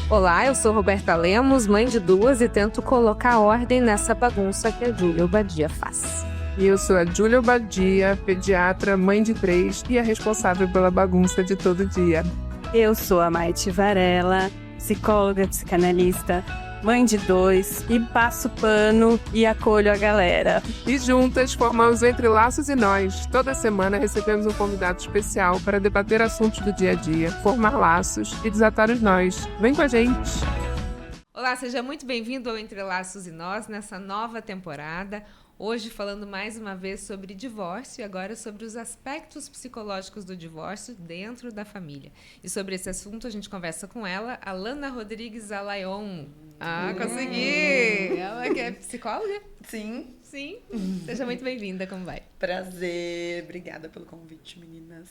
Olá, eu sou Roberta Lemos, mãe de duas, e tento colocar ordem nessa bagunça que a Júlia Obadia faz. E eu sou a Júlia Obadia, pediatra, mãe de 3 e a responsável pela bagunça de todo dia. Eu sou a Maite Varela, psicóloga, psicanalista, mãe de 2 e passo pano e acolho a galera. E juntas formamos o Entre Laços e Nós. Toda semana recebemos um convidado especial para debater assuntos do dia a dia, formar laços e desatar os nós. Vem com a gente! Olá, seja muito bem-vindo ao Entre Laços e Nós, nessa nova temporada. Hoje falando mais uma vez sobre divórcio e agora sobre os aspectos psicológicos do divórcio dentro da família. E sobre esse assunto a gente conversa com ela, Alana Rodrigues Alayon. Ah, consegui! Ela que é psicóloga? Sim. Sim. Seja muito bem-vinda, como vai? Prazer, obrigada pelo convite, meninas.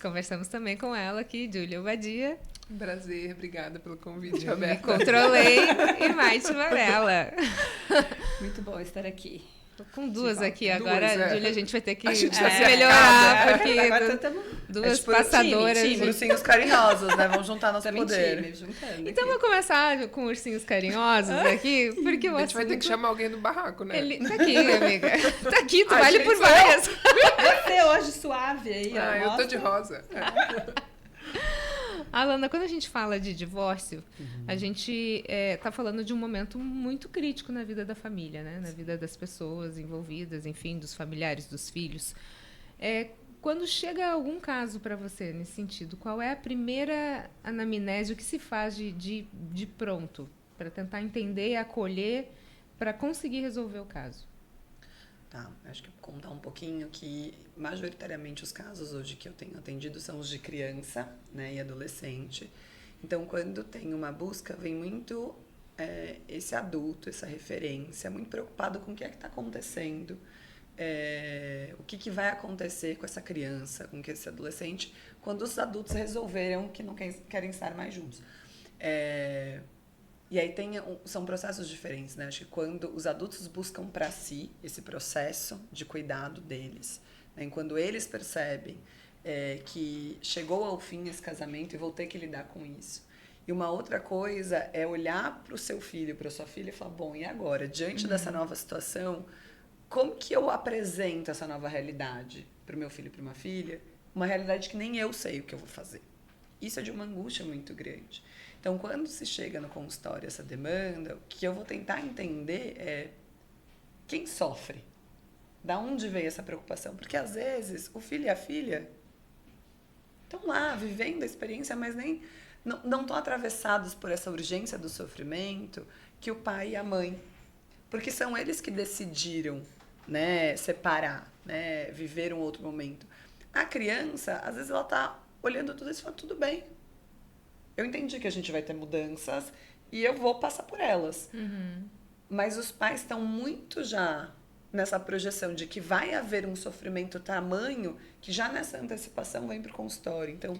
Conversamos também com ela aqui, Júlia Obadia. Prazer, obrigada pelo convite, Me Roberta. controlei e Maite Varela. Muito bom estar aqui. Tô com duas aqui Duas, agora, Júlia, a gente vai ter que A gente vai se melhorar, acertar, porque Agora estamos duas tipo passadoras. time. Ursinhos carinhosos, né? Vamos juntar nosso poder. time, juntando. Então, vou começar com ursinhos carinhosos aqui, porque o A gente vai ter que assunto- chamar alguém do barraco, né? Tá aqui, amiga. Tá aqui, tu A vale gente por sou várias. Você hoje suave aí, ó. Ah, eu tô mostra. de rosa. Alana, quando a gente fala de divórcio, a gente tá falando de um momento muito crítico na vida da família, né? Na vida das pessoas envolvidas, enfim, dos familiares, dos filhos. Quando chega algum caso para você nesse sentido, qual é a primeira anamnese, o que se faz de pronto para tentar entender e acolher para conseguir resolver o caso? Tá, acho que vou contar um pouquinho que majoritariamente os casos hoje que eu tenho atendido são os de criança, né, e adolescente. Então, quando tem uma busca, vem muito esse adulto, essa referência, muito preocupado com o que é que está acontecendo, o que vai acontecer com essa criança, com esse adolescente, quando os adultos resolveram que não querem estar mais juntos. E aí são processos diferentes, né? Acho que quando os adultos buscam para si esse processo de cuidado deles, né? Quando eles percebem que chegou ao fim esse casamento e vou ter que lidar com isso. E uma outra coisa é olhar para o seu filho, para a sua filha e falar, bom, e agora? Diante dessa nova situação, como que eu apresento essa nova realidade para o meu filho e para uma filha? Uma realidade que nem eu sei o que eu vou fazer. Isso é de uma angústia muito grande. Então, quando se chega no consultório essa demanda, o que eu vou tentar entender é quem sofre. Da onde veio essa preocupação? Porque, às vezes, o filho e a filha estão lá, vivendo a experiência, mas não estão atravessados por essa urgência do sofrimento que o pai e a mãe. Porque são eles que decidiram, né, separar, né, viver um outro momento. A criança, às vezes, ela está olhando tudo isso e fala, tudo bem. Eu entendi que a gente vai ter mudanças e eu vou passar por elas. Uhum. Mas os pais estão muito já nessa projeção de que vai haver um sofrimento tamanho que já nessa antecipação vem para o consultório. Então,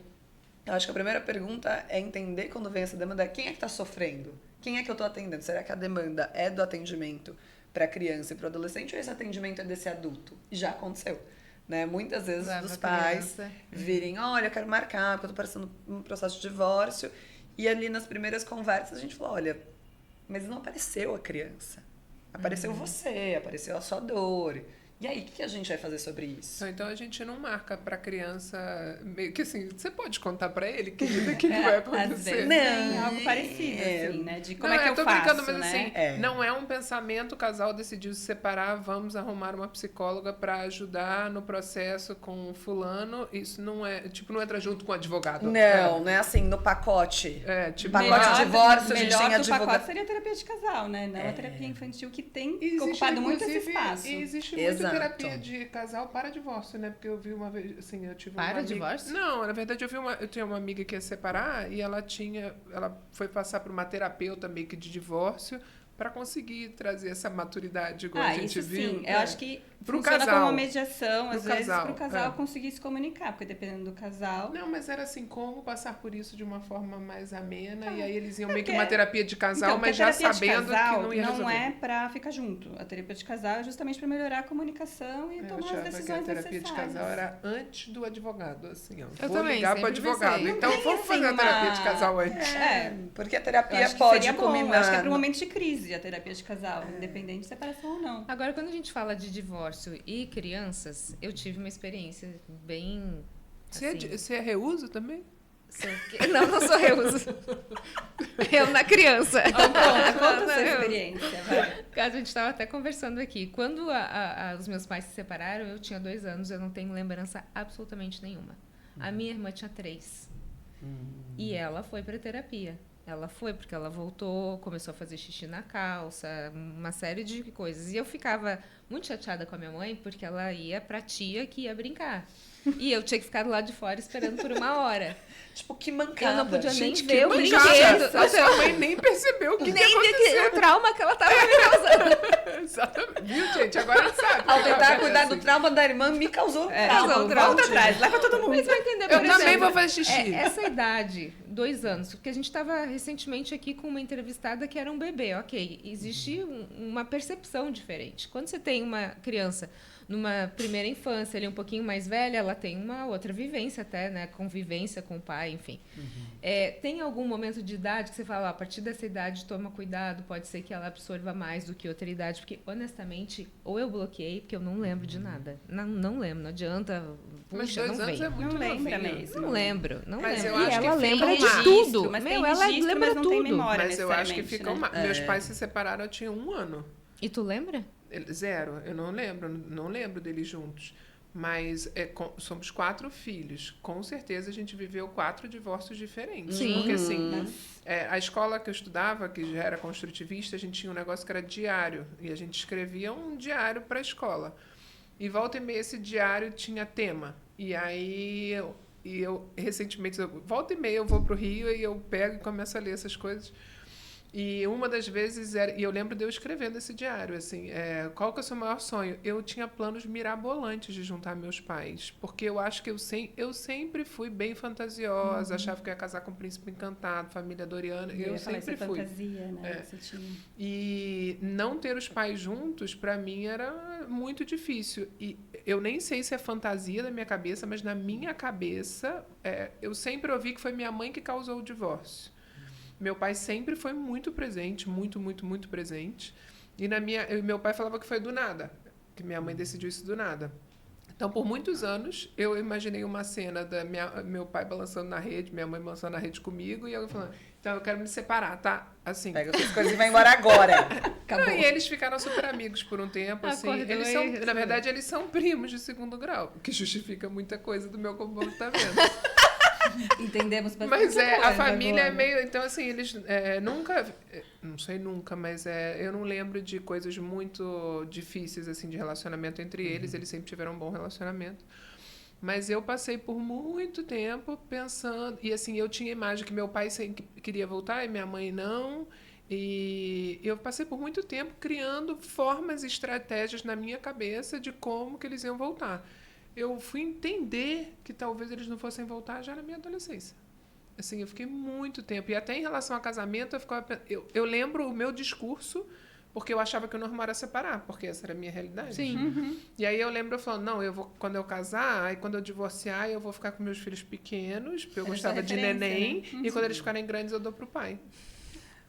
eu acho que a primeira pergunta é entender quando vem essa demanda, quem é que está sofrendo? Quem é que eu estou atendendo? Será que a demanda é do atendimento para a criança e para o adolescente ou esse atendimento é desse adulto? E já aconteceu. Né? Muitas vezes os pais virem, olha, eu quero marcar, porque eu tô passando um processo de divórcio. E ali nas primeiras conversas a gente falou, olha, mas não apareceu a criança. Apareceu você, apareceu a sua dor. E aí, o que a gente vai fazer sobre isso? Então a gente não marca pra criança, meio que assim, você pode contar pra ele, querida, o que vai acontecer? Não, algo parecido, assim, né? De como não, é que eu tô faço, brincando, mas né? assim, não é um pensamento, o casal decidiu se separar, vamos arrumar uma psicóloga pra ajudar no processo com fulano, isso não é, tipo, não entra junto com o advogado. Não é assim, no pacote. Tipo, pacote de divórcio, a gente tem melhor que o advogado. pacote seria a terapia de casal, né? Não a terapia infantil, que tem existe, ocupado muito esse inclusive, espaço. E existe Exato. muita terapia de casal para divórcio, né? Porque eu vi uma vez, assim, eu tive uma Para amiga... divórcio? Não, na verdade eu tinha uma amiga que ia separar e ela foi passar por uma terapeuta meio que de divórcio para conseguir trazer essa maturidade igual a gente isso viu. sim. Eu acho que Pro funciona casal. como uma mediação, às Pro vezes, casal, para o casal é. conseguir se comunicar, porque dependendo do casal... Não, mas era assim, como passar por isso de uma forma mais amena, e aí eles iam É meio que porque- uma terapia de casal, Então, mas porque a já terapia de sabendo casal que não ia resolver. não é para ficar junto. A terapia de casal é justamente para melhorar a comunicação e Eu tomar as achava que a decisões terapia necessárias. de casal era antes do advogado, assim, ó. Eu Vou também, ligar pro sempre advogado. pensei. Então, Não tem, vamos assim, fazer a terapia de uma- casal antes. Porque a Eu terapia acho que pode seria bom. culminar. Acho que é para um momento de crise a terapia de casal, independente de separação ou não. Agora, quando a gente fala de divórcio e crianças, eu tive uma experiência bem... assim, Você é reuso também? Não sou reuso. Eu na criança. Conta a sua Eu. experiência, vai. A gente estava até conversando aqui. Quando os meus pais se separaram, eu tinha 2 anos, eu não tenho lembrança absolutamente nenhuma. A minha irmã tinha 3. E ela foi para terapia. Ela foi porque ela voltou, começou a fazer xixi na calça, uma série de coisas. E eu ficava muito chateada com a minha mãe porque ela ia pra tia que ia brincar. E eu tinha que ficar do lado de fora esperando por 1 hora. Tipo, que mancada. Eu não podia Gente, nem que ver o mancada. brinquedo. A sua mãe nem percebeu o que aconteceu. O trauma que ela tava me causando. Exatamente. Viu, gente? Agora sabe. Ao tentar Assim. cuidar do trauma da irmã, me causou causou trauma. trauma. Volta atrás, leva todo mundo. Mas vai entender, Eu por também exemplo, vou fazer xixi. essa idade, 2 anos, porque a gente estava recentemente aqui com uma entrevistada que era um bebê, ok. Existe uma percepção diferente. Quando você tem uma criança numa primeira infância, ali um pouquinho mais velha, ela tem uma outra vivência até, né? Convivência com o pai, enfim. Tem algum momento de idade que você fala, ó, a partir dessa idade, toma cuidado, pode ser que ela absorva mais do que outra idade, porque, honestamente, ou eu bloqueei, porque eu não lembro de nada. Não lembro, não adianta. Mas Puxa, 2 não anos vem. é muito Não lembra novinho. mesmo. Não lembro, não Mas lembro. eu E acho que ela fica lembra um de registro, tudo. mas Meu, tem ela registro, lembra mas não tem tudo. memória. Mas eu acho que necessariamente, fica né? uma... Meus pais se separaram, eu tinha 1 ano. E tu lembra? 0, eu não lembro deles juntos. Mas somos 4 filhos. Com certeza a gente viveu 4 divórcios diferentes. Sim. Porque assim, a escola que eu estudava, que já era construtivista, a gente tinha um negócio que era diário. E a gente escrevia um diário para a escola. E volta e meia esse diário tinha tema. E aí eu recentemente, volta e meia eu vou pro Rio e eu pego e começo a ler essas coisas. E uma das vezes era... E eu lembro de eu escrevendo esse diário, assim... qual que é o seu maior sonho? Eu tinha planos mirabolantes de juntar meus pais. Porque eu acho que eu sempre fui bem fantasiosa. Achava que eu ia casar com um príncipe encantado, família Doriana. Eu sempre fui. Fantasia, né? Você tinha. E não ter os pais juntos, pra mim, era muito difícil. E eu nem sei se é fantasia da minha cabeça, mas na minha cabeça, eu sempre ouvi que foi minha mãe que causou o divórcio. Meu pai sempre foi muito presente, muito, muito, muito presente. E meu pai falava que foi do nada, que minha mãe decidiu isso do nada. Então, por muitos anos, eu imaginei uma cena meu pai balançando na rede, minha mãe balançando na rede comigo, e eu falando, então eu quero me separar, tá? Assim. Pega as coisas e vai embora agora. Acabou. Não, e eles ficaram super amigos por um tempo, assim. Acordou Na verdade, eles são primos de 2º grau, o que justifica muita coisa do meu comportamento. Entendemos bastante Mas a coisa família agora. é meio... Então, assim, eles nunca... Não sei nunca, mas eu não lembro de coisas muito difíceis, assim, de relacionamento entre eles. Eles sempre tiveram um bom relacionamento. Mas eu passei por muito tempo pensando... E, assim, eu tinha a imagem que meu pai sempre queria voltar e minha mãe não. E eu passei por muito tempo criando formas e estratégias na minha cabeça de como que eles iam voltar. Eu fui entender que talvez eles não fossem voltar já na minha adolescência. Assim, eu fiquei muito tempo. E até em relação a casamento, eu lembro o meu discurso, porque eu achava que o normal era separar, porque essa era a minha realidade. Sim. E aí eu lembro eu falando, não, quando eu casar, aí quando eu divorciar, eu vou ficar com meus filhos pequenos, porque eu Era gostava sua de referência, neném, né? e quando eles ficarem grandes, eu dou pro pai.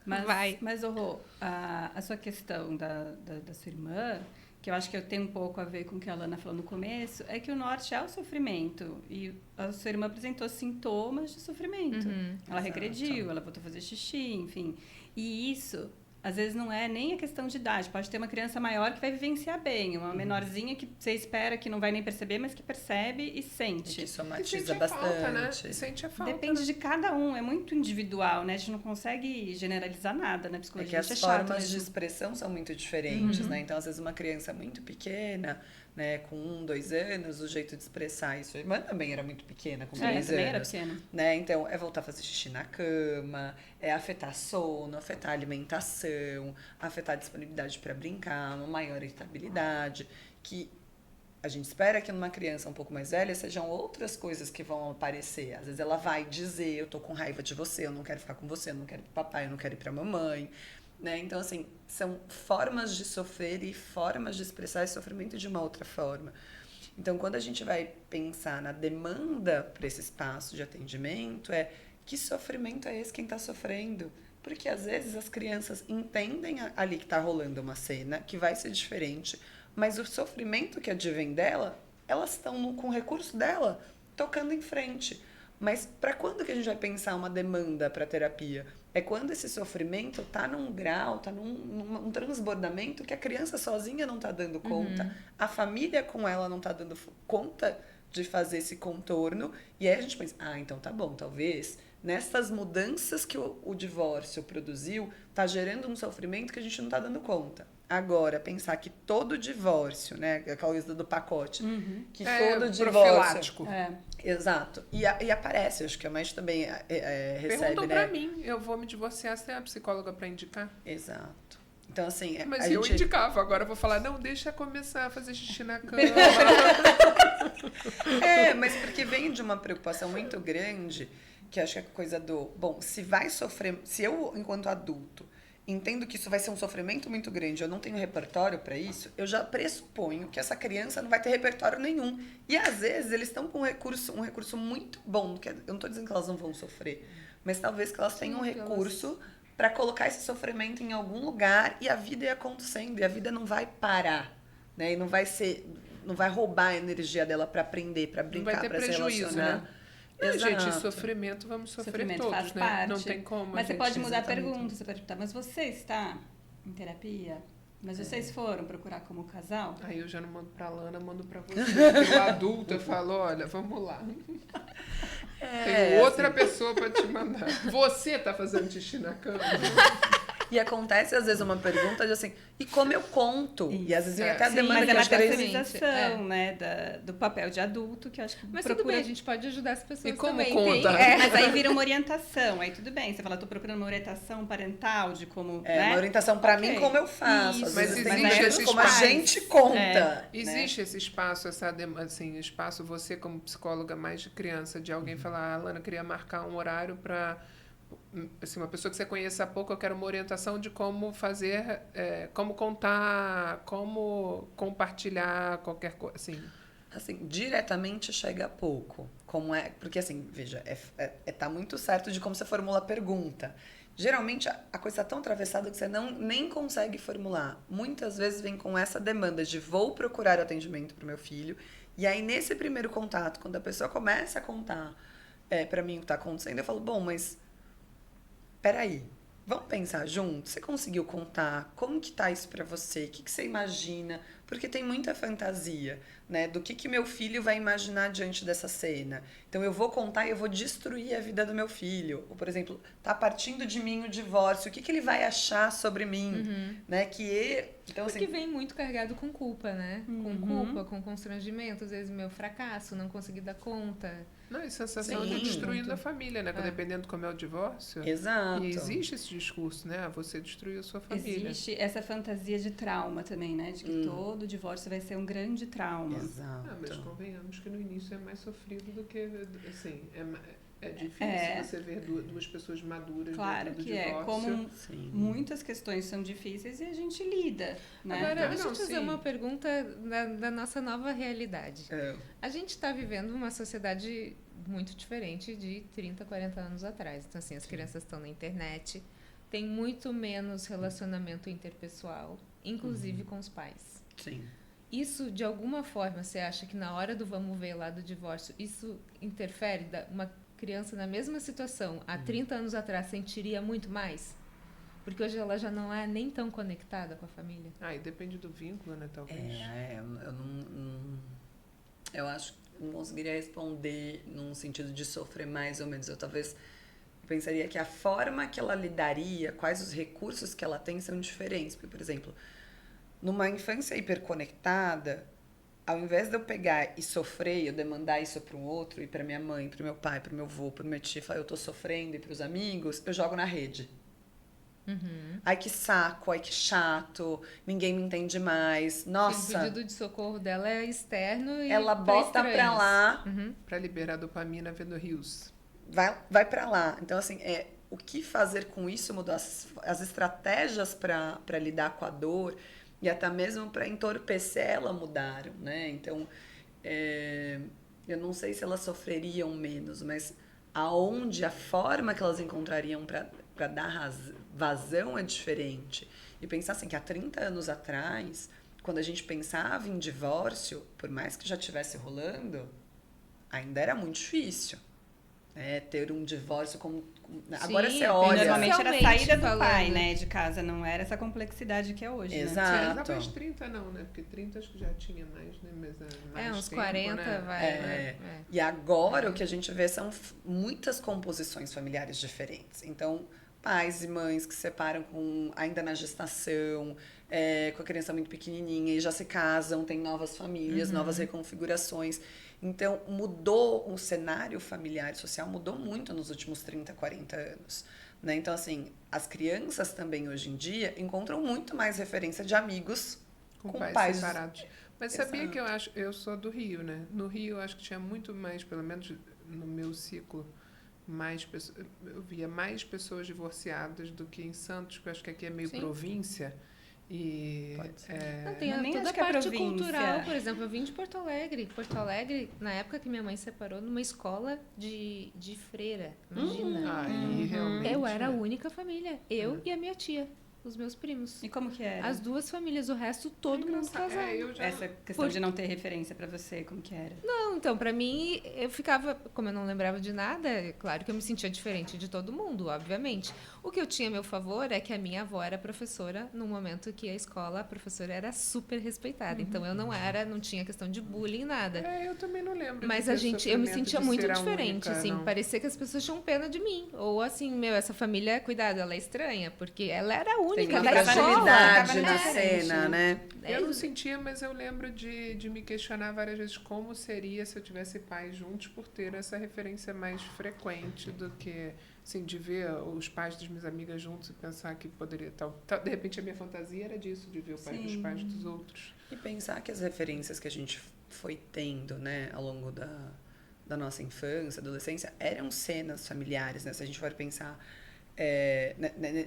Mas Rô, a sua questão da sua irmã, que eu acho que tem um pouco a ver com o que a Alana falou no começo, é que o norte é o sofrimento. E a sua irmã apresentou sintomas de sofrimento. Ela regrediu, ela voltou a fazer xixi, enfim. E isso, às vezes, não é nem a questão de idade. Pode ter uma criança maior que vai vivenciar bem, uma menorzinha que você espera que não vai nem perceber, mas que percebe e sente. Que E somatiza sente a bastante. falta, né? Sente a falta. Depende de cada um, é muito individual, né? A gente não consegue generalizar nada na É psicologia. que as Isso é chato formas de mesmo. expressão são muito diferentes, né? Então, às vezes, uma criança muito pequena né? Com 1, 2 anos, o jeito de expressar isso. A irmã também era muito pequena, com 3 anos. Também era pequena. Né? Então, é voltar a fazer xixi na cama, é afetar sono, afetar alimentação, afetar a disponibilidade para brincar, uma maior irritabilidade, que a gente espera que numa criança um pouco mais velha sejam outras coisas que vão aparecer. Às vezes ela vai dizer, eu tô com raiva de você, eu não quero ficar com você, eu não quero ir pro papai, eu não quero ir pra mamãe. Né? Então, assim, são formas de sofrer e formas de expressar esse sofrimento de uma outra forma. Então, quando a gente vai pensar na demanda para esse espaço de atendimento, que sofrimento é esse quem está sofrendo? Porque, às vezes, as crianças entendem ali que está rolando uma cena, que vai ser diferente, mas o sofrimento que advém dela, elas estão com o recurso dela, tocando em frente. Mas para quando que a gente vai pensar uma demanda para terapia? É quando esse sofrimento está num grau, está num transbordamento que a criança sozinha não está dando conta, a família com ela não está dando conta de fazer esse contorno, e aí a gente pensa, então tá bom, talvez nessas mudanças que o divórcio produziu, está gerando um sofrimento que a gente não está dando conta. Agora, pensar que todo divórcio, né, aquela coisa do pacote, que todo divórcio... Exato. E aparece, acho que a mãe também recebe, perguntam pra mim, eu vou me divorciar, você é a psicóloga pra indicar? Exato. Então, assim... Mas eu indicava, agora eu vou falar, não, deixa começar a fazer xixi na cama. Mas porque vem de uma preocupação muito grande, que acho que é a coisa do... Bom, se vai sofrer... Se eu, enquanto adulto, entendo que isso vai ser um sofrimento muito grande, eu não tenho repertório para isso, eu já pressuponho que essa criança não vai ter repertório nenhum. E, às vezes, eles estão com um recurso muito bom. Eu não estou dizendo que elas não vão sofrer, mas talvez que elas tenham um recurso para colocar esse sofrimento em algum lugar e a vida ir acontecendo, e a vida não vai parar, né? E não vai roubar a energia dela para aprender, para brincar, para se relacionar. Né? Não, gente, sofrimento vamos sofrer todos, faz né? Parte. Não tem como. Mas você pode mudar a pergunta, você pode perguntar, mas você está em terapia? Mas vocês foram procurar como casal? Aí eu já não mando pra Lana, mando pra você. Porque o adulto eu falo, olha, vamos lá. Tem outra pessoa pra te mandar. Você tá fazendo xixi na cama? E acontece, às vezes, uma pergunta de assim, e como eu conto? Isso. E às vezes vem até a demanda mas que é uma as três... terceirização, né, do papel de adulto, que eu acho que mas tudo bem, a gente pode ajudar as pessoas e como também. Conta? Mas aí vira uma orientação, aí tudo bem. Você fala, tô procurando uma orientação parental de como, né? Uma orientação pra mim, como eu faço. Isso, às mas vezes existe tem esse como a gente conta. Existe esse espaço, espaço, você como psicóloga mais de criança, de alguém falar, Lana, eu queria marcar um horário pra... Assim, uma pessoa que você conhece há pouco, eu quero uma orientação de como fazer, como contar, como compartilhar qualquer coisa, Assim, diretamente chega a pouco. Porque, assim, veja, tá muito certo de como você formula a pergunta. Geralmente, a coisa está tão atravessada que você nem consegue formular. Muitas vezes vem com essa demanda de vou procurar atendimento para o meu filho. E aí, nesse primeiro contato, quando a pessoa começa a contar para mim o que está acontecendo, eu falo, bom, mas... Peraí, vamos pensar junto? Você conseguiu contar? Como que tá isso pra você? O que você imagina? Porque tem muita fantasia, né? Do que meu filho vai imaginar diante dessa cena. Então, eu vou contar e eu vou destruir a vida do meu filho. Ou, por exemplo, tá partindo de mim o divórcio. O que ele vai achar sobre mim? Né? Então, porque vem muito carregado com culpa, né? Com culpa, com constrangimento. Às vezes, meu fracasso, não consegui dar conta. Não, e sensação de destruindo a família, né? Dependendo de como é o divórcio. Exato. E existe esse discurso, né? Você destruiu a sua família. Existe essa fantasia de trauma também, né? De que todo divórcio vai ser um grande trauma. Exato. Mas convenhamos que no início é mais sofrido do que, assim, é difícil você ver duas pessoas maduras claro dentro do que divórcio. Como muitas questões são difíceis e a gente lida, né? Agora, deixa eu te fazer uma pergunta da nossa nova realidade. A gente está vivendo uma sociedade muito diferente de 30, 40 anos atrás. Então, assim, as crianças estão na internet, tem muito menos relacionamento interpessoal, inclusive com os pais. Sim. Isso, de alguma forma, você acha que na hora do vamos ver lá do divórcio, isso interfere? Uma criança na mesma situação, há 30 anos atrás, sentiria muito mais? Porque hoje ela já não é nem tão conectada com a família. E depende do vínculo, né, talvez. Eu acho que não conseguiria responder num sentido de sofrer mais ou menos. Eu talvez pensaria que a forma que ela lidaria, quais os recursos que ela tem são diferentes. Porque, por exemplo, numa infância hiperconectada, ao invés de eu pegar e sofrer, eu demandar isso para um outro, e para minha mãe, para meu pai, para meu avô, para meu tio, falar eu tô sofrendo, e para os amigos, eu jogo na rede. Ai, que saco, ai, que chato, ninguém me entende mais. Nossa. O pedido de socorro dela é externo e ela bota pra lá. Pra liberar dopamina vendo rios. Vai pra lá. Então, assim, o que fazer com isso mudou. As estratégias para lidar com a dor e até mesmo para entorpecer ela mudaram, né? Então, eu não sei se elas sofreriam menos, mas a forma que elas encontrariam para dar vazão é diferente. E pensar assim, que há 30 anos atrás, quando a gente pensava em divórcio, por mais que já estivesse rolando, ainda era muito difícil. Ter um divórcio agora você olha... Normalmente era a saída do pai, né, de casa. Não era essa complexidade que é hoje, Exato. Né? Talvez 30 não, né? Porque 30 acho que já tinha mais, né? Mas mais uns tempo, 40 né? vai. E agora o que a gente vê são muitas composições familiares diferentes. Então, pais e mães que se separam ainda na gestação, com a criança muito pequenininha, e já se casam, tem novas famílias, novas reconfigurações. Então, mudou o cenário familiar e social, mudou muito nos últimos 30, 40 anos. Né? Então, assim, as crianças também hoje em dia encontram muito mais referência de amigos com pais separados. Mas sabia que eu sou do Rio, né? No Rio, eu acho que tinha muito mais, pelo menos no meu ciclo, eu via mais pessoas divorciadas do que em Santos, porque eu acho que aqui é meio província. E não, tem toda a parte cultural, por exemplo, eu vim de Porto Alegre. Porto Alegre, na época que minha mãe se separou, numa escola de freira, imagina. Aí, realmente, eu era a única família, eu e a minha tia, os meus primos. E como que era? As duas famílias, o resto todo mundo casado. Essa questão de não ter referência pra você, como que era? Não, então, pra mim, eu ficava, como eu não lembrava de nada, é claro que eu me sentia diferente de todo mundo, obviamente. O que eu tinha a meu favor é que a minha avó era professora no momento que a professora era super respeitada. Então, eu não tinha questão de bullying, nada. Eu também não lembro. Mas eu me sentia muito diferente, assim, não. parecia que as pessoas tinham pena de mim. Ou assim, essa família, cuidado, ela é estranha, porque ela era a única da fragilidade na cena, né? Eu não sentia, mas eu lembro de me questionar várias vezes como seria se eu tivesse pais juntos, por ter essa referência mais frequente do que, assim, de ver os pais das minhas amigas juntos e pensar que poderia de repente a minha fantasia era disso, de ver o pai dos pais dos outros. E pensar que as referências que a gente foi tendo, né, ao longo da nossa infância, adolescência, eram cenas familiares, né? Se a gente for pensar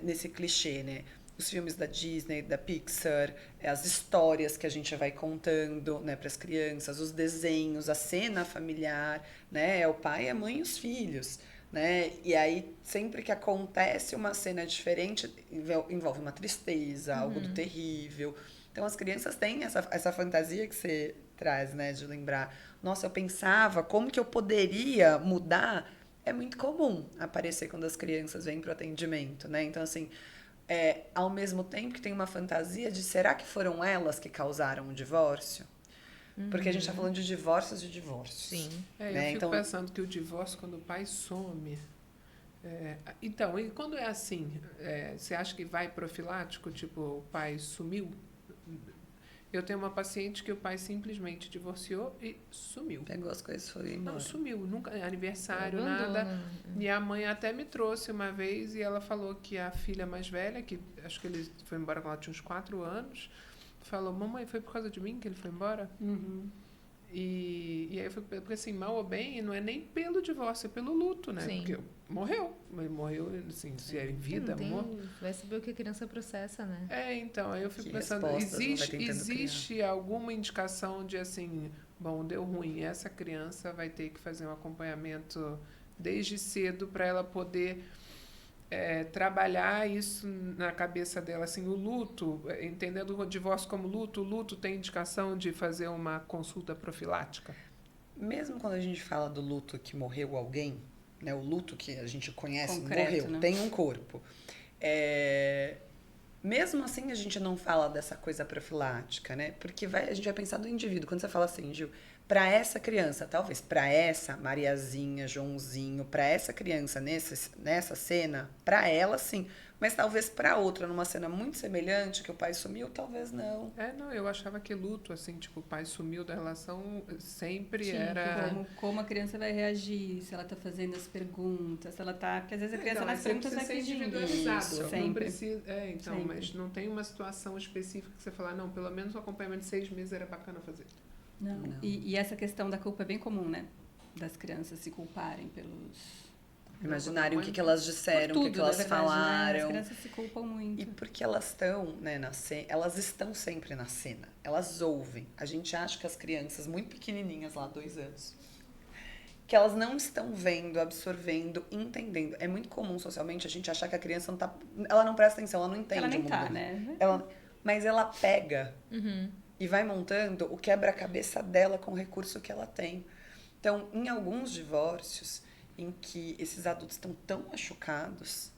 nesse clichê, né? Os filmes da Disney, da Pixar, as histórias que a gente vai contando, né, para as crianças, os desenhos, a cena familiar, né, é o pai, a mãe e os filhos, né? E aí sempre que acontece uma cena diferente, envolve uma tristeza, algo do terrível. Então as crianças têm essa fantasia que você traz, né, de lembrar, nossa, eu pensava como que eu poderia mudar. É muito comum aparecer quando as crianças vêm para o atendimento, né? Então, assim, ao mesmo tempo que tem uma fantasia de será que foram elas que causaram o divórcio? Porque a gente está falando de divórcios. Sim. Eu fico pensando que o divórcio, quando o pai some... então, e quando é assim, você acha que vai profilático, tipo, o pai sumiu? Eu tenho uma paciente que o pai simplesmente divorciou e sumiu. Pegou as coisas e foi embora. Não, sumiu. Nunca, aniversário, nada. E a mãe até me trouxe uma vez e ela falou que a filha mais velha, que acho que ele foi embora quando ela tinha uns 4 anos, falou, mamãe, foi por causa de mim que ele foi embora? E aí foi porque assim, mal ou bem, não é nem pelo divórcio, é pelo luto, né? Sim. Porque morreu. Ele morreu, assim, se é em vida, vai saber o que a criança processa, né? Então, aí eu fico pensando, existe alguma indicação de assim, bom, deu ruim, essa criança vai ter que fazer um acompanhamento desde cedo para ela poder trabalhar isso na cabeça dela, assim, o luto, entendendo o divórcio como luto, o luto tem indicação de fazer uma consulta profilática? Mesmo quando a gente fala do luto que morreu alguém, né, o luto que a gente conhece, concreto, morreu, né? tem um corpo. Mesmo assim, a gente não fala dessa coisa profilática, né? Porque a gente vai pensar do indivíduo. Quando você fala assim, Gil, para essa criança, talvez para essa Mariazinha, Joãozinho, para essa criança nessa cena, para ela sim, mas talvez para outra, numa cena muito semelhante, que o pai sumiu, talvez não. Não, eu achava que luto, assim, tipo, o pai sumiu da relação, sempre Sim, era... Como a criança vai reagir, se ela tá fazendo as perguntas, se ela tá... Porque às vezes a criança nas perguntas vai pedindo. Individualizado. Sempre. Não precisa, então, Sempre. mas não tem uma situação específica que você fala, não, pelo menos um acompanhamento de 6 meses era bacana fazer. Não. E essa questão da culpa é bem comum, né? Das crianças se culparem pelos... Imaginarem o que elas disseram, tudo, o que elas verdade, falaram. Né? As crianças se culpam muito. E porque elas estão, né, elas estão sempre na cena. Elas ouvem. A gente acha que as crianças muito pequenininhas lá, 2 anos, que elas não estão vendo, absorvendo, entendendo. É muito comum socialmente a gente achar que a criança não tá, ela não presta atenção, ela não entende ela nem o mundo. tá, né? Mas ela pega e vai montando o quebra-cabeça dela com o recurso que ela tem. Então, em alguns divórcios em que esses adultos estão tão machucados,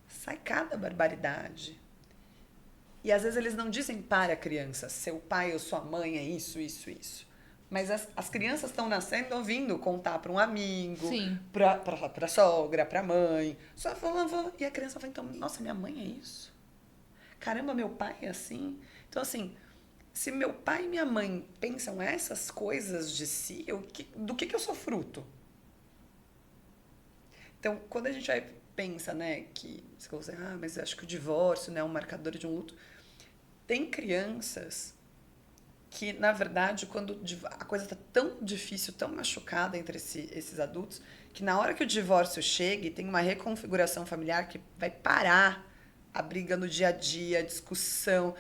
sai cada barbaridade. E às vezes eles não dizem para a criança, seu pai ou sua mãe é isso, isso, isso. Mas as crianças estão nascendo ouvindo contar para um amigo, para sogra, para mãe. Só falando, e a criança vai, então, nossa, minha mãe é isso? Caramba, meu pai é assim? Então, assim, se meu pai e minha mãe pensam essas coisas de si, do que eu sou fruto? Então, quando a gente vai pensa, né, que você falou assim, mas acho que o divórcio, né, é um marcador de um luto. Tem crianças que, na verdade, quando a coisa está tão difícil, tão machucada entre esses adultos, que na hora que o divórcio chega e tem uma reconfiguração familiar que vai parar a briga no dia a dia, a discussão,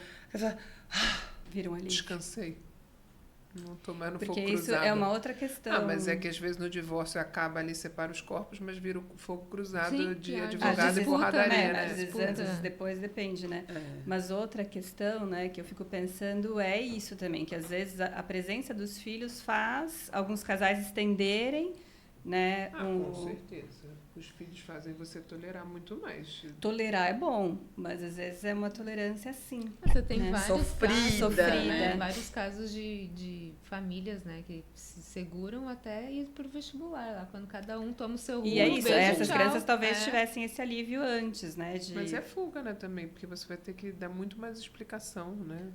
viram ali. Descansei. Não tomando fogo cruzado. Porque isso é uma outra questão. Mas é que às vezes no divórcio acaba ali, separa os corpos, mas vira o fogo cruzado. Sim, de claro. advogado e porradaria, né? Às vezes antes, às vezes depois, depende, né? Mas outra questão, né, que eu fico pensando é isso também, que às vezes a presença dos filhos faz alguns casais estenderem, né? Com certeza. Os filhos fazem você tolerar muito mais. Tolerar é bom, mas às vezes é uma tolerância assim. Você tem vários sofrida, casos, né? Vários casos de famílias, né, que se seguram até ir pro vestibular lá, quando cada um toma o seu rumo. E é isso, essas tchau. crianças talvez tivessem esse alívio antes, né? Mas é fuga, né, também, porque você vai ter que dar muito mais explicação, né?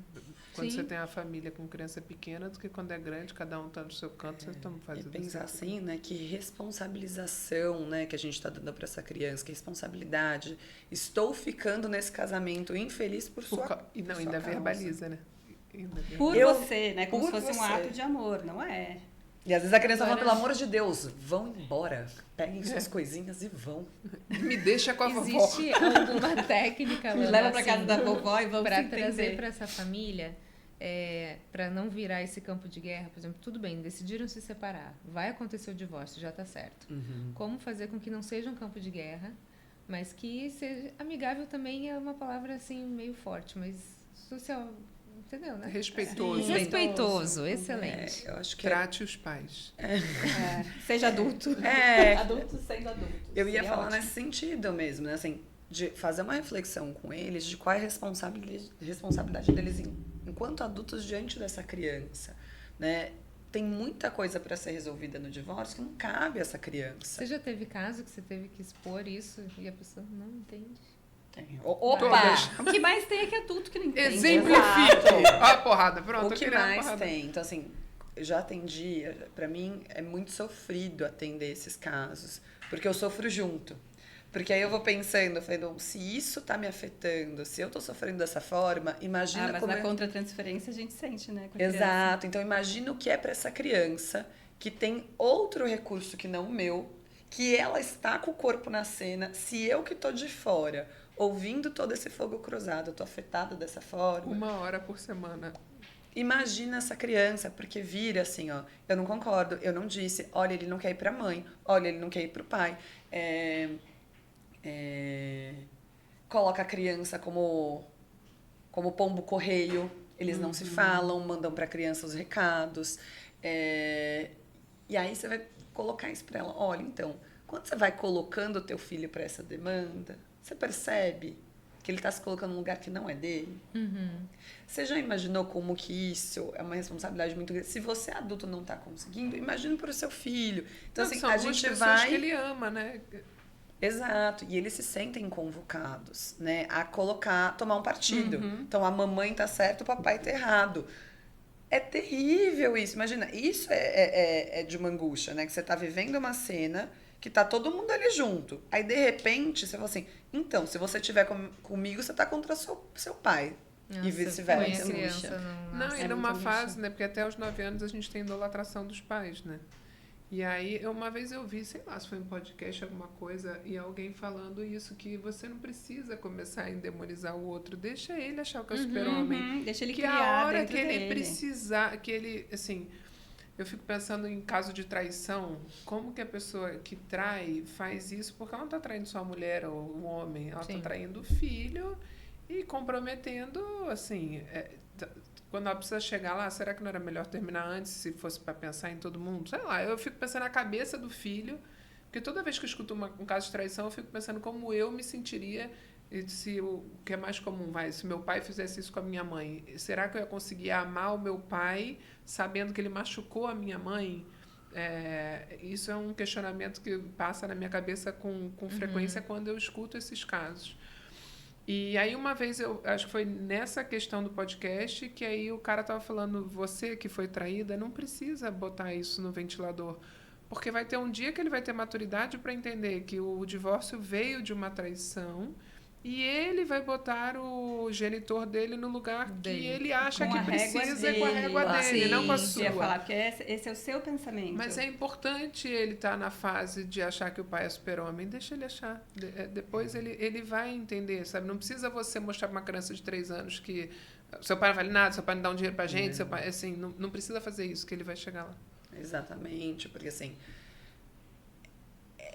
Quando você tem a família com criança pequena do que quando é grande, cada um tá no seu canto, você tá fazendo. E pensar assim, né, que responsabilização, né, que a gente está dando para essa criança, que responsabilidade. Estou ficando nesse casamento infeliz por sua E não, por ainda sua verbaliza, né? Por você, né? Como se fosse um ato de amor, não é? E às vezes a criança fala, pelo amor de Deus, vão embora. Peguem suas coisinhas e vão. Me deixa com a vovó. Existe alguma técnica, Me leva para casa da vovó e vamos para se trazer entender. para essa família, para não virar esse campo de guerra, por exemplo, tudo bem, decidiram se separar, vai acontecer o divórcio, já está certo. Como fazer com que não seja um campo de guerra, mas que seja amigável também é uma palavra assim meio forte, mas social, entendeu, né? Respeitoso. Respeitoso, excelente. Eu acho que Trate os pais. Seja adulto. Adultos sendo adultos. Eu ia falar nesse sentido mesmo, né? Assim, de fazer uma reflexão com eles de qual é a responsabilidade deles enquanto adultos diante dessa criança, né? Tem muita coisa para ser resolvida no divórcio que não cabe a essa criança. Você já teve caso que você teve que expor isso e a pessoa não entende? Opa! O que mais tem é que adulto que não entende. Exemplifique! Ó a porrada, pronto. O que mais tem? Então, assim, eu já atendi, pra mim é muito sofrido atender esses casos, porque eu sofro junto. Porque aí eu vou pensando, falando, se isso tá me afetando, se eu tô sofrendo dessa forma, imagina mas como... na contra-transferência a gente sente, né? Com a Exato. Então, imagina o que é pra essa criança que tem outro recurso que não o meu, que ela está com o corpo na cena, se eu que tô de fora, ouvindo todo esse fogo cruzado, eu tô afetada dessa forma. 1 hora por semana. Imagina essa criança, porque vira assim, ó, eu não concordo, eu não disse, olha, ele não quer ir pra mãe, olha, ele não quer ir pro pai. Coloca a criança como pombo correio, eles não se falam, mandam pra criança os recados. E aí você vai colocar isso pra ela, olha, então, quando você vai colocando o teu filho pra essa demanda, você percebe que ele tá se colocando num lugar que não é dele. Você já imaginou como que isso é uma responsabilidade muito grande? Se você adulto não tá conseguindo, imagine para o seu filho. Então, Não, assim, são a duas gente pessoas vai... que ele ama, né? Exato, e eles se sentem convocados, né, a tomar um partido. Então, a mamãe tá certa, o papai tá errado. É terrível isso, imagina, isso é de uma angústia, né, que você tá vivendo uma cena que tá todo mundo ali junto. Aí, de repente, você fala assim, então, se você estiver comigo, você tá contra seu pai. Nossa, E vice-versa. Não, e numa fase, né, porque até os 9 anos a gente tem idolatração dos pais, né. E aí, uma vez eu vi, sei lá, se foi um podcast, alguma coisa, e alguém falando isso, que você não precisa começar a endemonizar o outro, deixa ele achar que é o super-homem. Deixa ele que criar a hora dentro que ele dele. precisar, que ele, assim, eu fico pensando em caso de traição, como que a pessoa que trai faz isso, porque ela não está traindo só a mulher ou o homem, ela está traindo o filho e comprometendo, assim... quando ela precisa chegar lá, será que não era melhor terminar antes, se fosse para pensar em todo mundo? Sei lá, eu fico pensando na cabeça do filho, porque toda vez que eu escuto um caso de traição, eu fico pensando como eu me sentiria, se o que é mais comum, se meu pai fizesse isso com a minha mãe, será que eu ia conseguir amar o meu pai sabendo que ele machucou a minha mãe? Isso é um questionamento que passa na minha cabeça com frequência quando eu escuto esses casos. E aí, uma vez, eu acho que foi nessa questão do podcast, que aí o cara tava falando, você que foi traída, não precisa botar isso no ventilador. Porque vai ter um dia que ele vai ter maturidade para entender que o divórcio veio de uma traição e ele vai botar o genitor dele no lugar que ele acha que precisa com a régua dele, não com a sua. Eu ia falar, porque esse é o seu pensamento. Mas é importante ele estar na fase de achar que o pai é super-homem. Deixa ele achar. Depois ele vai entender, sabe? Não precisa você mostrar para uma criança de 3 anos que seu pai não vale nada, seu pai não dá um dinheiro pra gente, seu pai... Assim, não precisa fazer isso, que ele vai chegar lá. Exatamente, porque assim...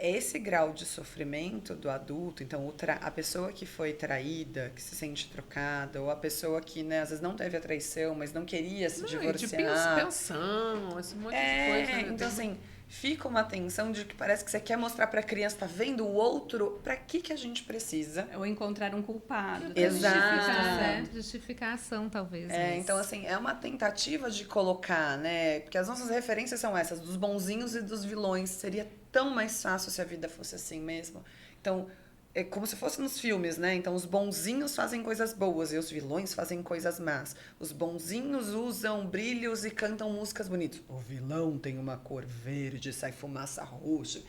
Esse grau de sofrimento do adulto, então a pessoa que foi traída, que se sente trocada, ou a pessoa que, né, às vezes não teve a traição, mas não queria se divorciar. De pensão, esse monte de coisa. Né? Então, assim, fica uma tensão de que parece que você quer mostrar pra criança, tá vendo o outro, pra que a gente precisa? Ou encontrar um culpado. Exato. Justificar a ação, talvez. Então, assim, é uma tentativa de colocar, né, porque as nossas referências são essas, dos bonzinhos e dos vilões, seria tão mais fácil se a vida fosse assim mesmo. Então, é como se fosse nos filmes, né? Então, os bonzinhos fazem coisas boas e os vilões fazem coisas más. Os bonzinhos usam brilhos e cantam músicas bonitas. O vilão tem uma cor verde, sai fumaça roxa.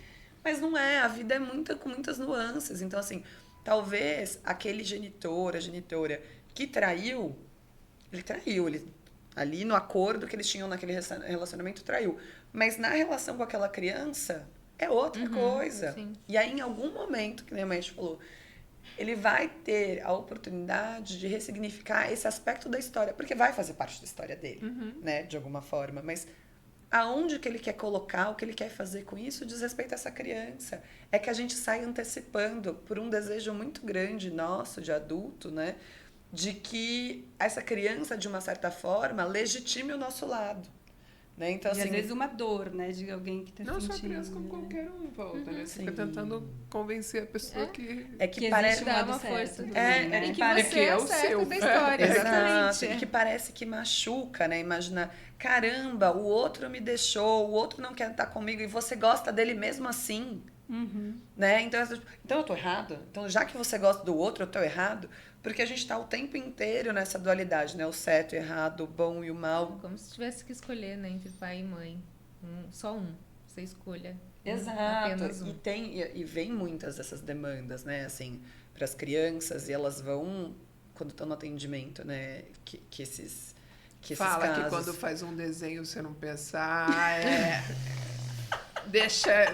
Mas não é, a vida é com muitas nuances. Então, assim, talvez aquele genitor, a genitora que traiu, ele ali no acordo que eles tinham naquele relacionamento, traiu. Mas na relação com aquela criança... é outra coisa. Sim. E aí, em algum momento, que nem a mãe falou, ele vai ter a oportunidade de ressignificar esse aspecto da história, porque vai fazer parte da história dele, né, de alguma forma. Mas aonde que ele quer colocar, o que ele quer fazer com isso, diz respeito a essa criança. É que a gente sai antecipando por um desejo muito grande nosso, de adulto, né, de que essa criança, de uma certa forma, legitime o nosso lado. Né? Então, e assim, às vezes uma dor, né, de alguém que está sentindo. Não só a criança, como qualquer um em volta, né? Você fica tentando convencer a pessoa que parece dar uma força. Né? E que você é o certo da história. Exato. E que parece que machuca, né? Imagina, caramba, o outro me deixou, o outro não quer estar comigo e você gosta dele mesmo assim. Né? Então eu tô errado? Então, já que você gosta do outro, eu tô errado? Porque a gente está o tempo inteiro nessa dualidade, né? O certo e o errado, o bom e o mal. Como se tivesse que escolher, né? Entre pai e mãe. Só um. Você escolha. Exato. Apenas um. E vem muitas dessas demandas, né? Assim, para as crianças, e elas vão, quando estão no atendimento, né? Que esses fala casos... que quando faz um desenho você não pensa,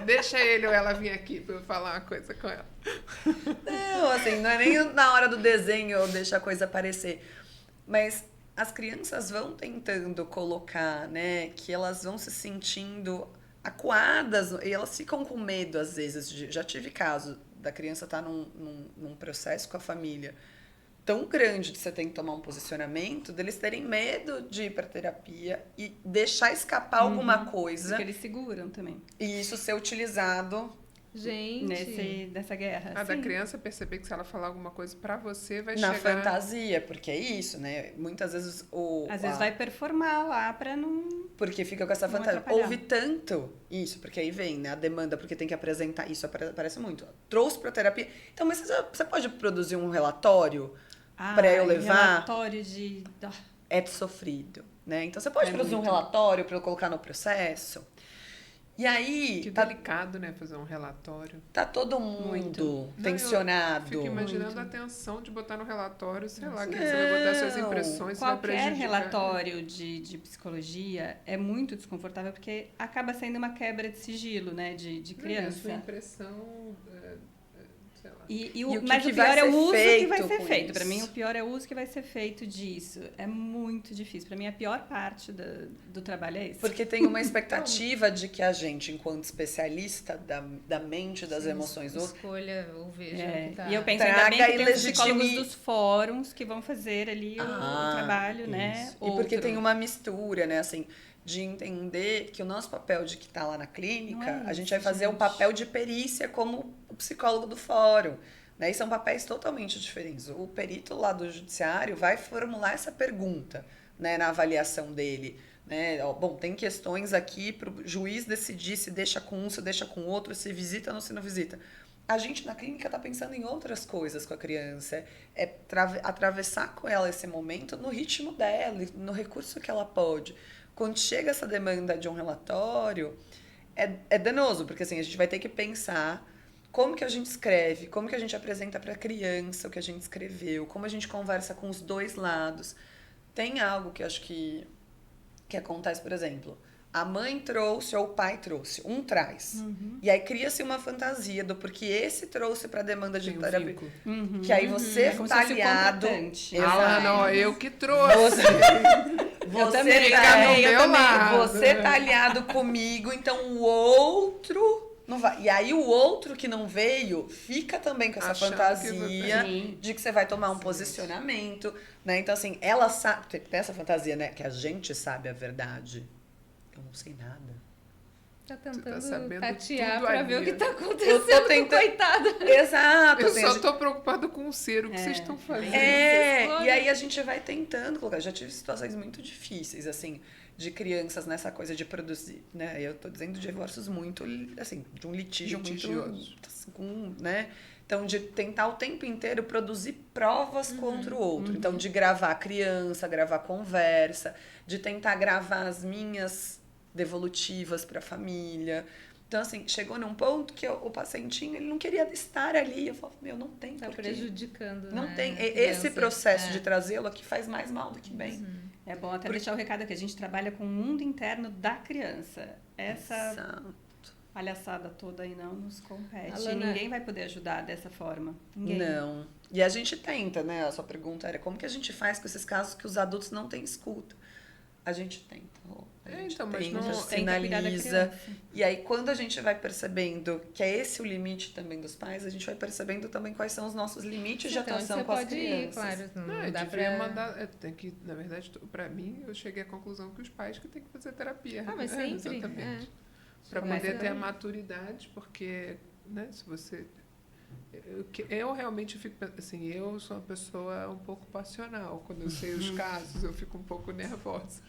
deixa ele ou ela vir aqui para eu falar uma coisa com ela. Não, assim, não é nem na hora do desenho eu deixar a coisa aparecer. Mas as crianças vão tentando colocar, né, que elas vão se sentindo acuadas e elas ficam com medo, às vezes. Já tive caso da criança estar num processo com a família tão grande de você ter que tomar um posicionamento, deles terem medo de ir para terapia e deixar escapar alguma coisa. Porque eles seguram também. E isso ser utilizado Gente. Nessa guerra. Da criança perceber que se ela falar alguma coisa pra você, vai Na chegar... fantasia, porque é isso, né? Muitas vezes Às vezes vai performar lá pra não... Porque fica com essa não fantasia. atrapalhar. Ouve tanto isso, porque aí vem, né? A demanda, porque tem que apresentar. Isso aparece muito. Trouxe pra terapia. Então, mas você pode produzir um relatório pra eu levar? Relatório de... É sofrido, né? Então, você pode produzir um relatório pra eu colocar no processo. E aí... Que delicado, né? Fazer um relatório. Tá todo mundo tensionado. Fico imaginando a tensão de botar no relatório, sei lá, que você vai botar suas impressões, você vai prejudicar. Qualquer relatório de psicologia é muito desconfortável, porque acaba sendo uma quebra de sigilo, né? De criança. A sua impressão... sei lá. Mas o pior é o uso que vai ser feito. Para mim, o pior é o uso que vai ser feito disso. É muito difícil. Para mim, a pior parte do trabalho é isso. Porque tem uma expectativa de que a gente, enquanto especialista da mente, das emoções... Escolha ou veja o que tá... E eu penso ainda bem que tem os psicólogos dos fóruns que vão fazer ali o trabalho, isso. né? E porque tem uma mistura, né? Assim, de entender que o nosso papel de que está lá na clínica, a gente vai fazer um papel de perícia como o psicólogo do fórum. Né? E são papéis totalmente diferentes. O perito lá do judiciário vai formular essa pergunta, né, na avaliação dele. Né? Bom, tem questões aqui para o juiz decidir se deixa com um, se deixa com outro, se visita ou se não visita. A gente na clínica está pensando em outras coisas com a criança. É atravessar com ela esse momento no ritmo dela, no recurso que ela pode. Quando chega essa demanda de um relatório, é danoso, porque assim, a gente vai ter que pensar como que a gente escreve, como que a gente apresenta para a criança o que a gente escreveu, como a gente conversa com os dois lados. Tem algo que eu acho que acontece, por exemplo, a mãe trouxe ou o pai trouxe, um traz. E aí cria-se uma fantasia do porque esse trouxe para a demanda de terapia. Que aí você tá aliado. Não, eu que trouxe. Você tá aliado comigo, então o outro não vai. E aí o outro que não veio fica também com essa fantasia de que você vai tomar um posicionamento, né? Então assim, ela sabe, tem essa fantasia, né, que a gente sabe a verdade. Eu não sei nada. Tá tentando tatear pra ver o que tá acontecendo. Eu tô tentando... Coitada. Exato. Eu só tô preocupada com o ser, o que vocês estão fazendo. E aí a gente vai tentando colocar. Já tive situações muito difíceis, assim, de crianças nessa coisa de produzir, né? Eu tô dizendo de divórcios muito, assim, de um litígio muito... né? Então, de tentar o tempo inteiro produzir provas contra o outro. Então, de gravar criança, gravar conversa, de tentar gravar as minhas devolutivas para a família. Então, assim, chegou num ponto que o pacientinho, ele não queria estar ali. Eu falo, não tem tá porquê. Prejudicando, não né? tem. Esse processo de trazê-lo aqui faz mais mal do que bem. É bom até deixar o recado que a gente trabalha com o mundo interno da criança. Essa palhaçada toda aí não nos compete. Alana, ninguém vai poder ajudar dessa forma. Ninguém. Não. E a gente tenta, né? A sua pergunta era como que a gente faz com esses casos que os adultos não têm escuta? A gente tenta. Mas não sinaliza. E aí, quando a gente vai percebendo que é esse o limite também dos pais, a gente vai percebendo também quais são os nossos limites de atuação com as crianças. Claro, não dá pra mandar. Tem que, na verdade, pra mim, eu cheguei à conclusão que os pais que têm que fazer terapia. Mas sempre. Exatamente. Pra poder ter a maturidade, porque, né, se você... Eu realmente fico assim, eu sou uma pessoa um pouco passional. Quando eu sei os casos, eu fico um pouco nervosa.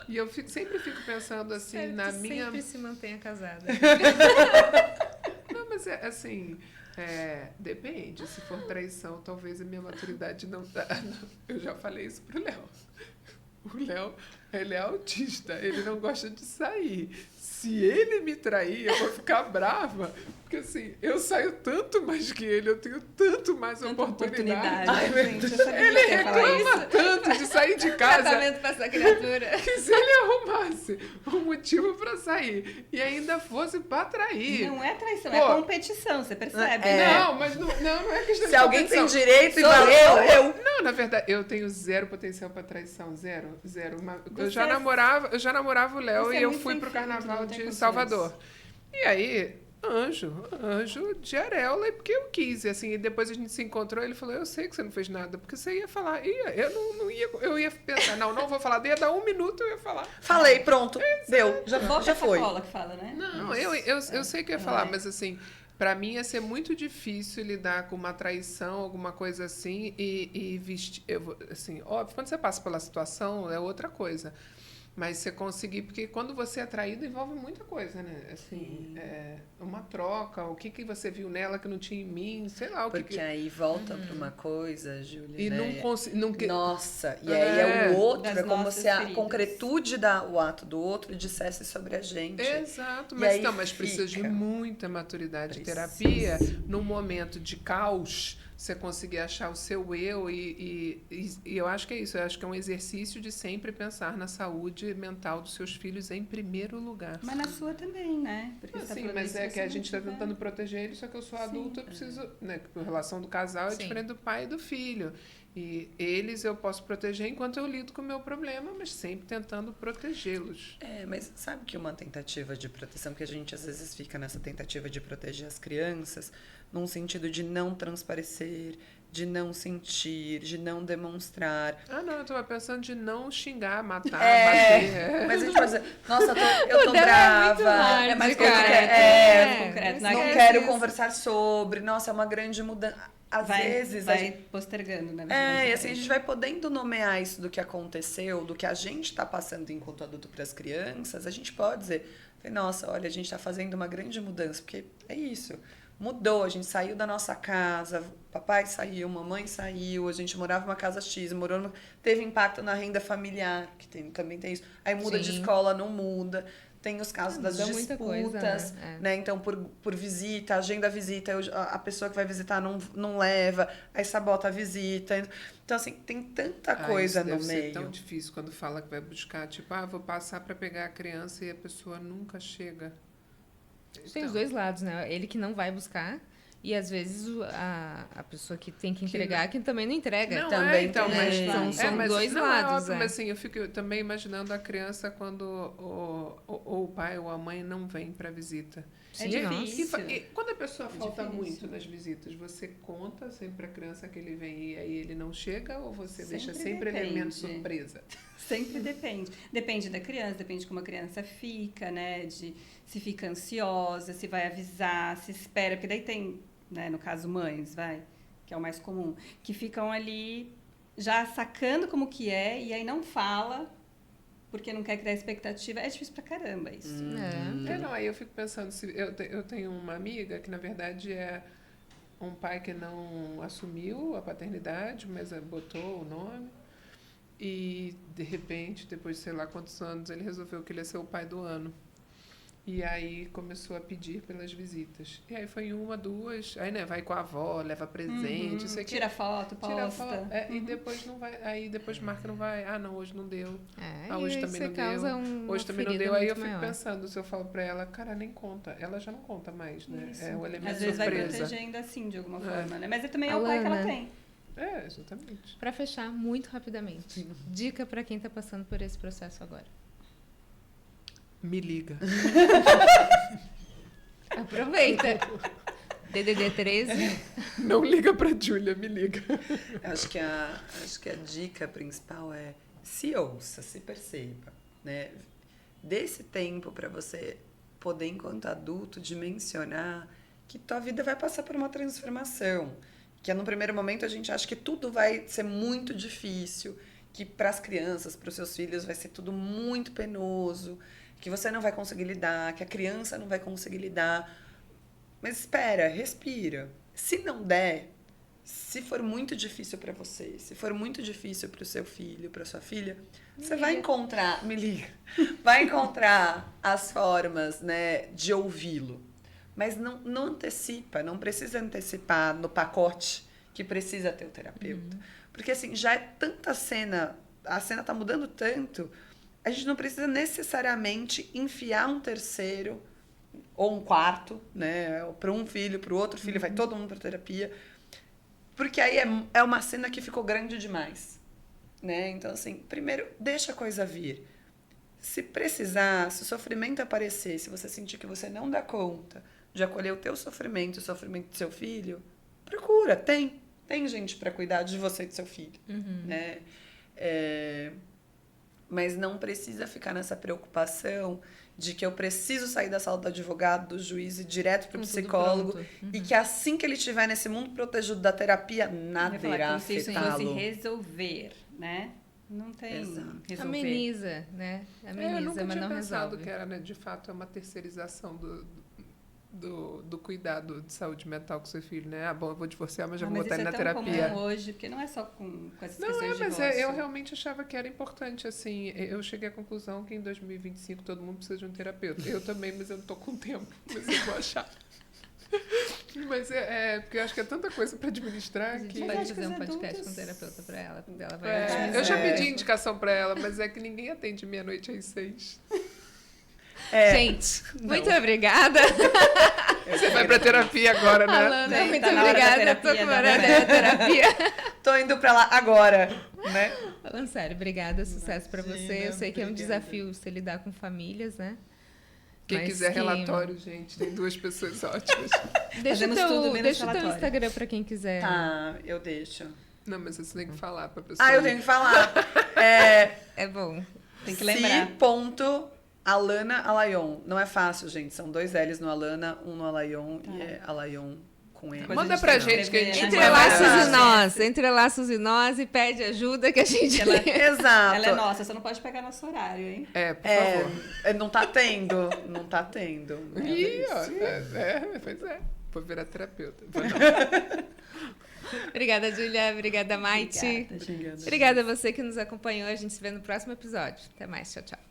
E eu sempre fico pensando assim, na minha... sempre se mantenha casada. Não, mas assim, depende. Se for traição, talvez a minha maturidade não dá. Eu já falei isso pro Léo. O Léo, ele é autista, ele não gosta de sair. Se ele me trair, eu vou ficar brava. Porque assim, eu saio tanto mais que ele, eu tenho tanto mais oportunidade. Ai, gente, ele reclama tanto de sair de casa. Tratamento pra essa criatura. Que se ele arrumasse um motivo pra sair e ainda fosse pra trair. Não é traição, é competição, você percebe? Não, mas não é questão de se alguém tem competição. direito e valeu, eu. Não, na verdade, eu tenho zero potencial pra traição. Zero. Eu já namorava o Léo e eu fui pro carnaval de Salvador. E aí, anjo de areola, porque eu quis. E assim, depois a gente se encontrou, ele falou, eu sei que você não fez nada, porque você ia falar. Eu ia pensar, não vou falar, ia dar 1 minuto, eu ia falar. Falei, pronto, deu, já foi. Cola que fala, né? Não, eu sei que eu ia falar, mas assim, Para mim ia ser muito difícil lidar com uma traição, alguma coisa assim, e vestir. Assim, óbvio, quando você passa pela situação é outra coisa. Mas você conseguir, porque quando você é traído envolve muita coisa, né? Assim, uma troca, o que você viu nela que não tinha em mim, sei lá. Porque aí volta para uma coisa, Júlia, e né? não Nossa, e aí é o outro, das é como nossas se a feridas. concretude o ato do outro dissesse sobre a gente. Exato, E mas, aí então, mas precisa de fica. muita maturidade. Precisa. Terapia, num momento de caos, você conseguir achar o seu eu e eu acho que é isso. Eu acho que é um exercício de sempre pensar na saúde mental dos seus filhos em primeiro lugar. Mas na sua também, né? Porque você tá Sim, falando mas isso, é você que a não gente está tiver. tentando proteger ele, só que eu sou adulta, eu preciso, né? Que a relação do casal é Sim. diferente do pai e do filho. E eles eu posso proteger enquanto eu lido com o meu problema, mas sempre tentando protegê-los. Mas sabe que uma tentativa de proteção, que a gente às vezes fica nessa tentativa de proteger as crianças, num sentido de não transparecer, de não sentir, de não demonstrar. Ah, não, eu estava pensando de não xingar, matar, É, bater. mas a gente pode dizer, nossa, eu tô O dela é muito brava. hard, É mais cara. concreto. É, mais concreto. Não Esquece quero isso. conversar sobre, nossa, é uma grande mudança. Às vezes a vai gente... postergando, né? E assim a gente vai podendo nomear isso do que aconteceu, do que a gente está passando enquanto adulto para as crianças, a gente pode dizer, nossa, olha, a gente está fazendo uma grande mudança, porque é isso. Mudou, a gente saiu da nossa casa, papai saiu, mamãe saiu, a gente morava numa casa X, teve impacto na renda familiar, que também tem isso. Aí muda de Sim. escola, não muda. Tem os casos das muda muita disputas, coisa, né? Então, por visita, agenda a visita, a pessoa que vai visitar não leva, aí sabota a visita. Então, assim, tem tanta coisa isso no deve meio. ser tão difícil quando fala que vai buscar, tipo, vou passar para pegar a criança e a pessoa nunca chega. Tem os dois lados, né? Ele que não vai buscar e às vezes a pessoa que tem que entregar que também não entrega. Não, também então, tem, mas são mas, dois não, lados. É óbvio, É. mas assim, eu fico também imaginando a criança quando o pai ou a mãe não vem para visita. É E- difícil. E quando a pessoa falta difícil. muito nas visitas, você conta sempre para a criança que ele vem e aí ele não chega ou você deixa sempre depende. elemento surpresa? Sempre depende. Depende da criança, depende de como a criança fica, né? De se fica ansiosa, se vai avisar, se espera. Porque daí tem, né, no caso, mães, que é o mais comum, que ficam ali já sacando como que é e aí não fala porque não quer criar expectativa. É difícil pra caramba isso. Não, aí eu fico pensando, se eu tenho uma amiga que na verdade é um pai que não assumiu a paternidade, mas botou o nome. E, de repente, depois de sei lá quantos anos, ele resolveu que ele ia ser o pai do ano. E aí começou a pedir pelas visitas. E aí foi uma, duas, aí né, vai com a avó, leva presente, isso aqui. Tira foto, posta. Tira foto, e depois não vai, aí depois marca não vai, não, hoje não deu. Hoje e também você não causa deu. Hoje também não ferida deu. Aí eu muito fico maior. pensando, se eu falo pra ela, cara, nem conta. Ela já não conta mais, né? Isso. É o elemento Às vezes vai surpresa. protegendo assim, de alguma forma, né? Mas também é o pai que Alana. ela tem. Exatamente. Para fechar, muito rapidamente. Dica para quem está passando por esse processo agora. Me liga. Aproveita. DDD 13. Não liga pra Júlia, me liga. Acho que a dica principal é se ouça, se perceba, né? Dê esse tempo para você poder, enquanto adulto, dimensionar que tua vida vai passar por uma transformação. Que no primeiro momento a gente acha que tudo vai ser muito difícil, que para as crianças, para os seus filhos vai ser tudo muito penoso, que você não vai conseguir lidar, que a criança não vai conseguir lidar. Mas espera, respira. Se não der, se for muito difícil para você, se for muito difícil para o seu filho, para sua filha, você vai encontrar, me liga, vai encontrar as formas, né, de ouvi-lo. Mas não antecipa, não precisa antecipar no pacote que precisa ter o terapeuta. Porque assim, já é tanta cena, a cena está mudando tanto, a gente não precisa necessariamente enfiar um terceiro ou um quarto, né, para um filho, para o outro filho, vai todo mundo para terapia. Porque aí é uma cena que ficou grande demais, né? Então, assim, primeiro, deixa a coisa vir. Se precisar, se o sofrimento aparecer, se você sentir que você não dá conta de acolher o teu sofrimento, o sofrimento do seu filho, procura, tem gente para cuidar de você e do seu filho, né? Mas não precisa ficar nessa preocupação de que eu preciso sair da sala do advogado, do juiz e direto para o Com tudo psicólogo, pronto. e que assim que ele estiver nesse mundo protegido da terapia, nada Eu ia falar, irá como se isso fosse afetá-lo. resolver, né? Não tem Exato. resolver. Ameniza, né? Eu Ameniza, nunca mas tinha não pensado resolve. que era, né, de fato, uma terceirização do cuidado de saúde mental com seu filho, né? Ah, bom, eu vou divorciar, mas já vou botar ele na terapia. Isso é tão comum hoje, porque não é só com essas Não, questões de mas divórcio. eu realmente achava que era importante, assim. Eu cheguei à conclusão que em 2025 todo mundo precisa de um terapeuta. Eu também, mas eu não tô com tempo, mas eu vou achar. Mas porque eu acho que é tanta coisa para administrar A gente que... pode acho que fazer um os podcast adultos- com terapeuta para ela. Ela vai eu já É. pedi indicação para ela, mas é que ninguém atende meia-noite às 6. Gente, muito obrigada. Você vai pra terapia agora, né? Alana, Bem, muito tá na hora da obrigada. Tô terapia, comemorando né? a terapia. Tô indo pra lá agora, né? Falando sério, obrigada, sucesso pra Imagina, você. Eu sei que é um obrigada. desafio você lidar com famílias, né? Quem Mas quiser que- relatório, gente, tem 2 pessoas ótimas. Deixa o Fazemos tudo teu, menos deixa o teu relatório. Instagram pra quem quiser. Tá, eu deixo. Não, mas você tem que falar pra pessoa. Ah, eu tenho que falar. É bom. Tem que lembrar. Alana Alayon. Não é fácil, gente. São 2 L's no Alana, 1 no Alayon e é Alayon com E. Depois Manda a gente pra vai gente que a gente escrever, Entre né? laços Vai lá. e nós, entre laços e nós, e pede ajuda que a gente... Exato. Ela é nossa, você não pode pegar nosso horário, hein? Por favor. Não tá tendo. Não tá tendo. Ih, ó. Pois é. Vou virar terapeuta. Obrigada, Júlia. Obrigada, Maite. Obrigada, gente. Obrigada a você que nos acompanhou. A gente se vê no próximo episódio. Até mais. Tchau, tchau.